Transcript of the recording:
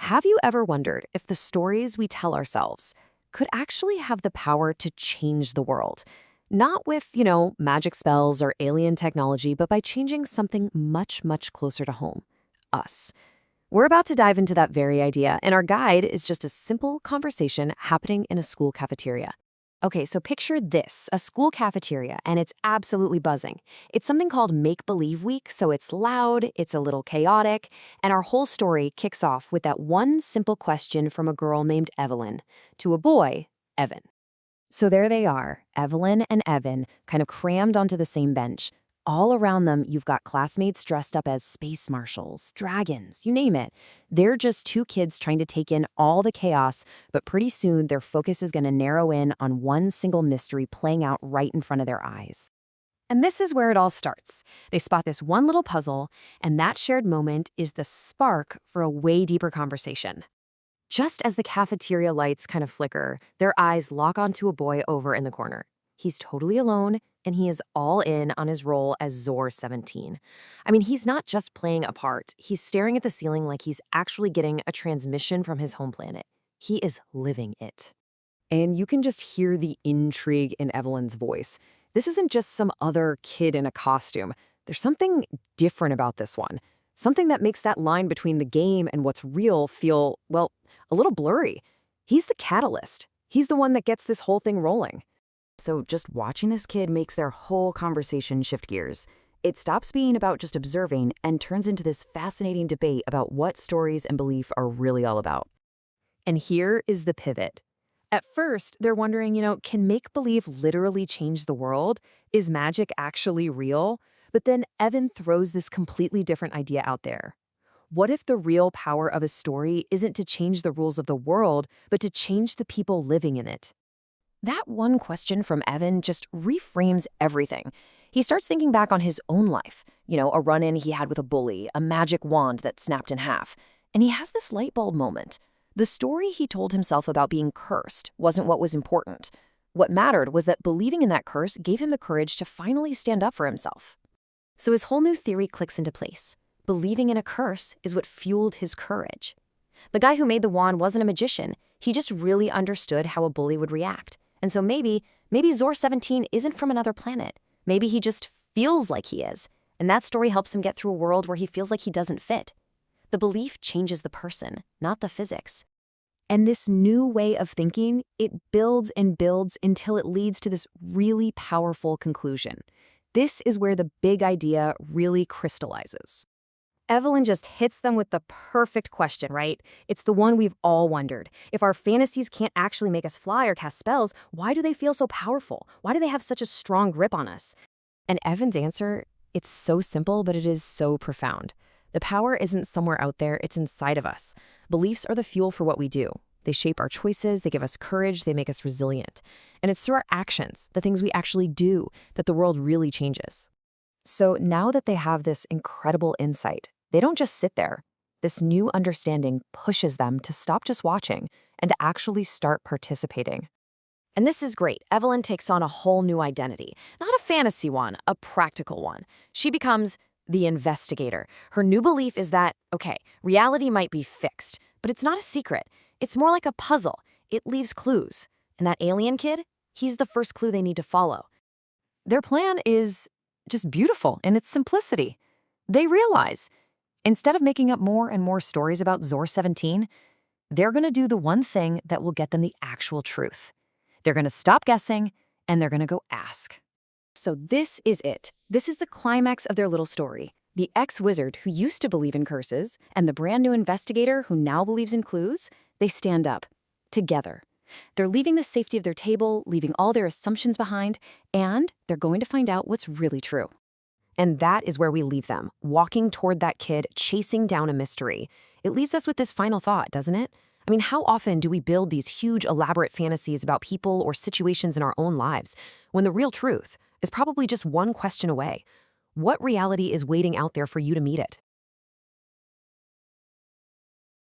Have you ever wondered if the stories we tell ourselves could actually have the power to change the world? Not with, magic spells or alien technology, but by changing something much, much closer to home, us. We're about to dive into that very idea, and our guide is just a simple conversation happening in a school cafeteria. Okay, so picture this, a school cafeteria, and it's absolutely buzzing. It's something called Make-Believe Week, so it's loud, it's a little chaotic, and our whole story kicks off with that one simple question from a girl named Evelyn to a boy, Evan. So there they are, Evelyn and Evan, kind of crammed onto the same bench. All around them, you've got classmates dressed up as space marshals, dragons, you name it. They're just two kids trying to take in all the chaos, but pretty soon their focus is going to narrow in on one single mystery playing out right in front of their eyes. And this is where it all starts. They spot this one little puzzle, and that shared moment is the spark for a way deeper conversation. Just as the cafeteria lights kind of flicker, their eyes lock onto a boy over in the corner. He's totally alone, and he is all in on his role as Zor 17. I mean, he's not just playing a part. He's staring at the ceiling like he's actually getting a transmission from his home planet. He is living it. And you can just hear the intrigue in Evelyn's voice. This isn't just some other kid in a costume. There's something different about this one. Something that makes that line between the game and what's real feel, well, a little blurry. He's the catalyst. He's the one that gets this whole thing rolling. So just watching this kid makes their whole conversation shift gears. It stops being about just observing and turns into this fascinating debate about what stories and belief are really all about. And here is the pivot. At first, they're wondering, can make-believe literally change the world? Is magic actually real? But then Evan throws this completely different idea out there. What if the real power of a story isn't to change the rules of the world, but to change the people living in it? That one question from Evan just reframes everything. He starts thinking back on his own life, a run-in he had with a bully, a magic wand that snapped in half. And he has this light bulb moment. The story he told himself about being cursed wasn't what was important. What mattered was that believing in that curse gave him the courage to finally stand up for himself. So his whole new theory clicks into place. Believing in a curse is what fueled his courage. The guy who made the wand wasn't a magician. He just really understood how a bully would react. And so maybe Zor 17 isn't from another planet. Maybe he just feels like he is. And that story helps him get through a world where he feels like he doesn't fit. The belief changes the person, not the physics. And this new way of thinking, it builds and builds until it leads to this really powerful conclusion. This is where the big idea really crystallizes. Evelyn just hits them with the perfect question, right? It's the one we've all wondered. If our fantasies can't actually make us fly or cast spells, why do they feel so powerful? Why do they have such a strong grip on us? And Evan's answer, it's so simple, but it is so profound. The power isn't somewhere out there, it's inside of us. Beliefs are the fuel for what we do. They shape our choices, they give us courage, they make us resilient. And it's through our actions, the things we actually do, that the world really changes. So now that they have this incredible insight, they don't just sit there. This new understanding pushes them to stop just watching and to actually start participating. And this is great. Evelyn takes on a whole new identity. Not a fantasy one, a practical one. She becomes the investigator. Her new belief is that, reality might be fixed, but it's not a secret. It's more like a puzzle. It leaves clues. And that alien kid, he's the first clue they need to follow. Their plan is just beautiful in its simplicity. They realize, instead of making up more and more stories about Zor 17, they're going to do the one thing that will get them the actual truth. They're going to stop guessing, and they're going to go ask. So this is it. This is the climax of their little story. The ex-wizard who used to believe in curses and the brand new investigator who now believes in clues, they stand up, together. They're leaving the safety of their table, leaving all their assumptions behind, and they're going to find out what's really true. And that is where we leave them, walking toward that kid, chasing down a mystery. It leaves us with this final thought, doesn't it? I mean, how often do we build these huge, elaborate fantasies about people or situations in our own lives, when the real truth is probably just one question away? What reality is waiting out there for you to meet it?